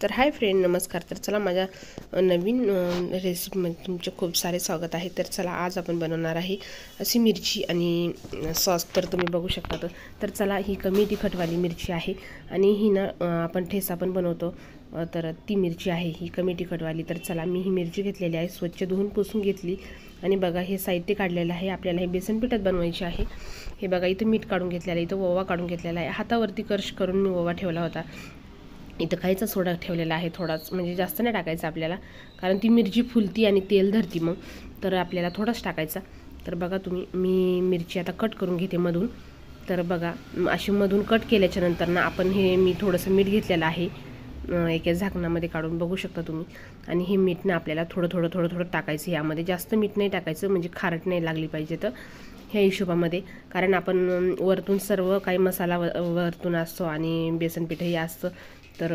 तर hi friend, नमस्कार. तर चला माझ्या नवीन रेसिपीमध्ये तुमचे खूप सारे स्वागत आहे. तर चला आज आपण बनवणार आहे अशी मिरची आणि सॉस. तर तुम्ही बघू शकता. तर चला, ही कमी तिखटवाली मिरची आहे आणि ही ना आपण ठेचा पण बनवतो, तर ती मिरची आहे ही कमी तिखटवाली. तर चला, मी ही मिरची घेतलेली आहे, स्वच्छ धुवून पुसून घेतली आणि बघा हे साहित्य काढलेलं आहे. आपल्याला हे बेसन पिठात बनवायचे आहे. हे बघा, इथं मीठ काढून घेतलेलं आहे, इथं ओवा काढून घेतलेला आहे, हातावरती कर्श करून मी ओवा ठेवला होता. इथं खायचा सोडा ठेवलेला आहे थोडाच, म्हणजे जास्त नाही टाकायचा आपल्याला, कारण ती मिरची फुलती आणि तेल धरती मग, तर आपल्याला थोडाच टाकायचा. तर बघा तुम्ही, मी मिरची आता कट करून घेते मधून. तर बघा, अशी मधून कट केल्याच्या नंतर ना आपण हे मी थोडंसं मीठ घेतलेलं आहे एका झाकणामध्ये काढून, बघू शकता तुम्ही. आणि हे मीठ ना आपल्याला थोडं थोडं थोडं थोडं टाकायचं यामध्ये, जास्त मीठ नाही टाकायचं, म्हणजे खारट नाही लागली पाहिजे तर ह्या हिशोबामध्ये. कारण आपण वरतून सर्व काही मसाला वरतून असतो आणि बेसन पीठही असतं, तर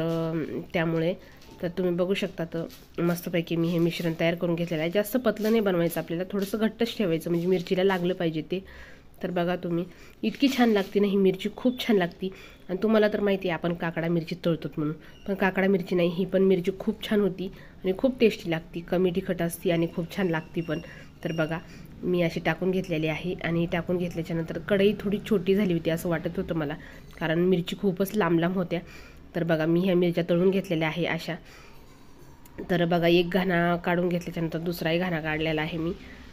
त्यामुळे. तर तुम्ही बघू शकता, तर मस्तपैकी मी हे मिश्रण तयार करून घेतलेलं आहे. जास्त पतलं नाही बनवायचं आपल्याला, थोडंसं घट्टच ठेवायचं, म्हणजे मिरचीला लागलं पाहिजे ते. तर बघा तुम्ही, इतकी छान लागते ना ही मिरची, खूप छान लागते. आणि तुम्हाला तर माहिती आहे आपण काकडा मिरची तळतो म्हणून, पण काकडा मिरची नाही, ही पण मिरची खूप छान होती आणि खूप टेस्टी लागते, कमी तिखट असते आणि खूप छान लागते पण. तर बघा, मी अशी टाकून घेतलेली आहे आणि टाकून घेतल्याच्यानंतर कढई थोडी छोटी झाली होती असं वाटत होतं मला, कारण मिरची खूपच लांब लांब होत्या. तर बघा, मी ह्या मिरच्या तळून घेतलेल्या आहे अशा. तर बघा, एक घाणा काढून घेतल्याच्यानंतर दुसराही घाणा काढलेला आहे मी.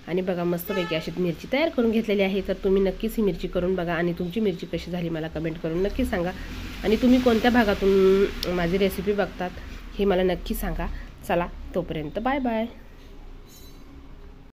आणि बघा, मस्तपैकी अशी मिरची तयार करून घेतलेली आहे. तर तुम्ही नक्कीच ही मिरची करून बघा आणि तुमची मिरची कशी झाली मला कमेंट करून नक्की सांगा. आणि तुम्ही कोणत्या भागातून माझी रेसिपी बघतात हे मला नक्की सांगा. चला, तोपर्यंत बाय बाय.